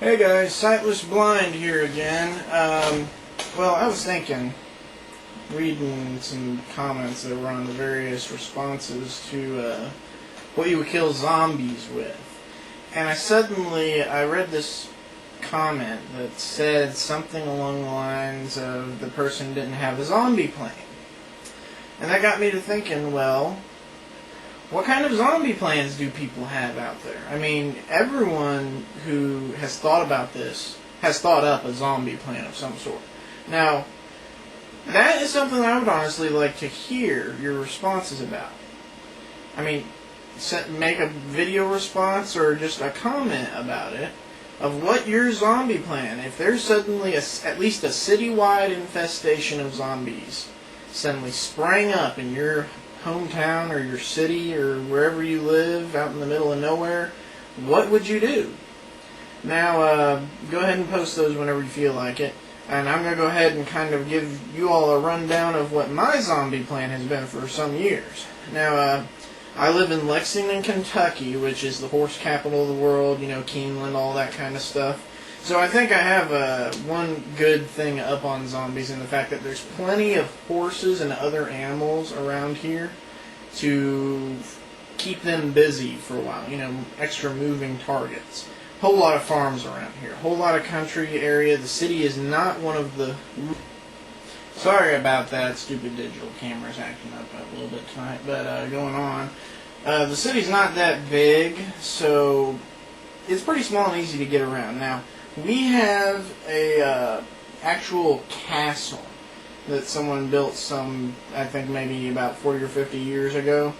Hey guys, Sightless Blind here again. Well, I was thinking, reading some comments that were on the various responses to what you would kill zombies with. And I read this comment that said something along the lines of the person didn't have a zombie plane. And that got me to thinking, well, what kind of zombie plans do people have out there? I mean, everyone who has thought about this has thought up a zombie plan of some sort. Now, that is something I would honestly like to hear your responses about. I mean, make a video response or just a comment about it of what your zombie plan, if there's suddenly at least a citywide infestation of zombies suddenly sprang up in your hometown or your city or wherever you live out in the middle of nowhere, what would you do? Now, go ahead and post those whenever you feel like it. And I'm going to go ahead and kind of give you all a rundown of what my zombie plan has been for some years. Now, I live in Lexington, Kentucky, which is the horse capital of the world, you know, Keeneland, all that kind of stuff. So I think I have one good thing up on zombies in the fact that there's plenty of horses and other animals around here to keep them busy for a while, you know, extra moving targets. Whole lot of farms around here, whole lot of country area. The city is not one of the... Sorry about that, stupid digital camera's acting up a little bit tonight, but going on. The city's not that big, so it's pretty small and easy to get around. Now, we have a actual castle that someone built I think maybe about 40 or 50 years ago.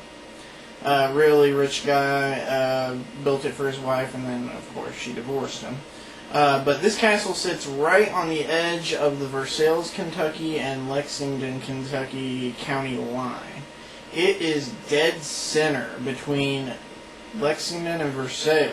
Really rich guy built it for his wife, and then, of course, she divorced him. But this castle sits right on the edge of the Versailles, Kentucky and Lexington, Kentucky county line. It is dead center between Lexington and Versailles.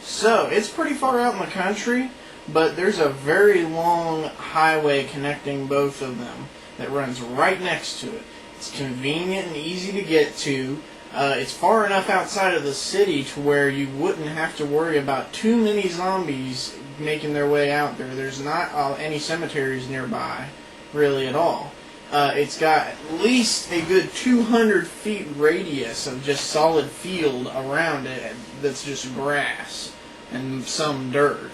So, it's pretty far out in the country, but there's a very long highway connecting both of them that runs right next to it. It's convenient and easy to get to. It's far enough outside of the city to where you wouldn't have to worry about too many zombies making their way out there. There's not any cemeteries nearby, really, at all. It's got at least a good 200 feet radius of just solid field around it that's just grass and some dirt.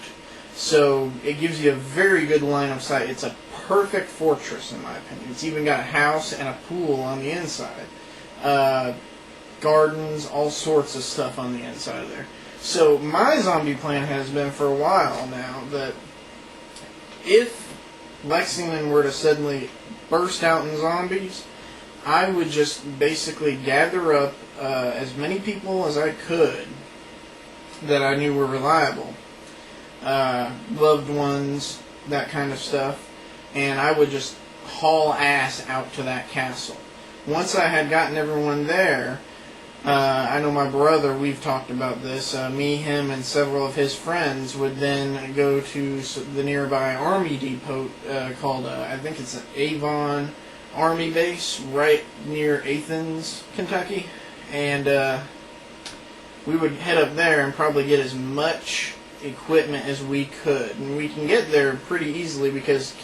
So it gives you a very good line of sight. It's a perfect fortress, in my opinion. It's even got a house and a pool on the inside. Gardens, all sorts of stuff on the inside of there. So my zombie plan has been for a while now that if Lexington were to suddenly burst out in zombies, I would just basically gather up as many people as I could that I knew were reliable, loved ones, that kind of stuff, and I would just haul ass out to that castle. Once I had gotten everyone there, I know my brother, we've talked about this, me, him, and several of his friends would then go to the nearby army depot called, I think it's an Avon Army Base, right near Athens, Kentucky, and we would head up there and probably get as much equipment as we could. And we can get there pretty easily because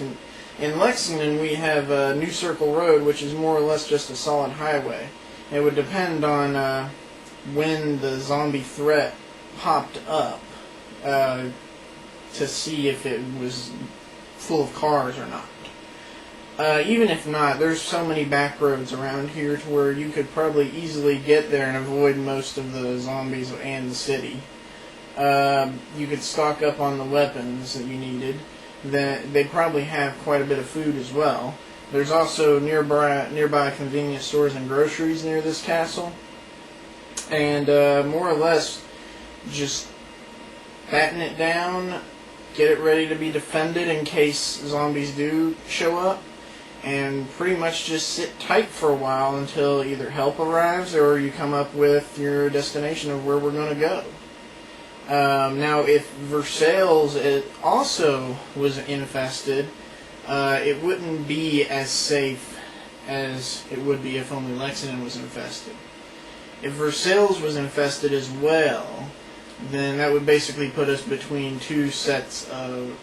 in Lexington we have New Circle Road, which is more or less just a solid highway. It would depend on when the zombie threat popped up to see if it was full of cars or not. Even if not, there's so many back roads around here to where you could probably easily get there and avoid most of the zombies and the city. You could stock up on the weapons that you needed. They probably have quite a bit of food as well. There's also nearby convenience stores and groceries near this castle. And more or less just batten it down, get it ready to be defended in case zombies do show up, and pretty much just sit tight for a while until either help arrives or you come up with your destination of where we're going to go. Now, if Versailles it also was infested, it wouldn't be as safe as it would be if only Lexington was infested. If Versailles was infested as well, then that would basically put us between two sets of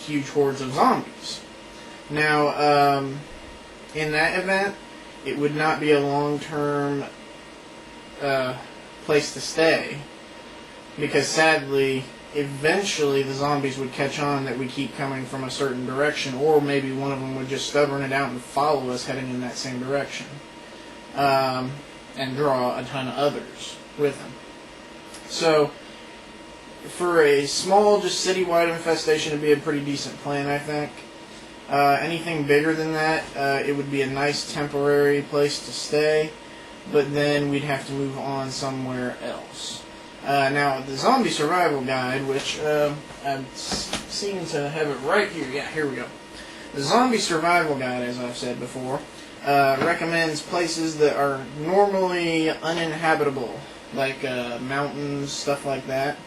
huge hordes of zombies. Now, in that event, it would not be a long-term place to stay, because sadly, eventually the zombies would catch on that we keep coming from a certain direction, or maybe one of them would just stubborn it out and follow us heading in that same direction, and draw a ton of others with them. So, for a small, just citywide infestation, it'd be a pretty decent plan, I think. Anything bigger than that, it would be a nice temporary place to stay, but then we'd have to move on somewhere else. Now, the Zombie Survival Guide, which I seem to have it right here. Yeah, here we go. The Zombie Survival Guide, as I've said before, recommends places that are normally uninhabitable, like mountains, stuff like that.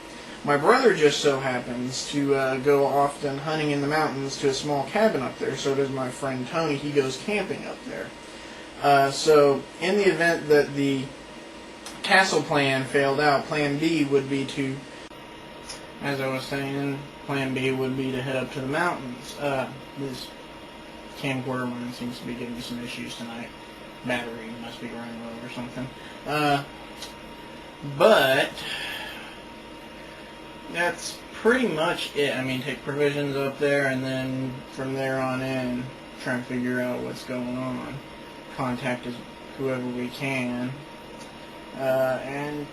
My brother just so happens to go often hunting in the mountains to a small cabin up there. So does my friend Tony. He goes camping up there. So in the event that the castle plan failed out, plan B would be to, as I was saying, plan B would be to head up to the mountains. This camcorder mine seems to be giving me some issues tonight. Battery must be running low or something. But that's pretty much it. I mean, take provisions up there, and then from there on in, try and figure out what's going on. Contact whoever we can. And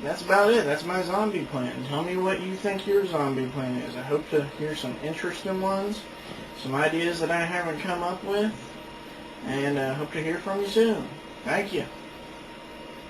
that's about it. That's my zombie plan. Tell me what you think your zombie plan is. I hope to hear some interesting ones, some ideas that I haven't come up with, and I hope to hear from you soon. Thank you.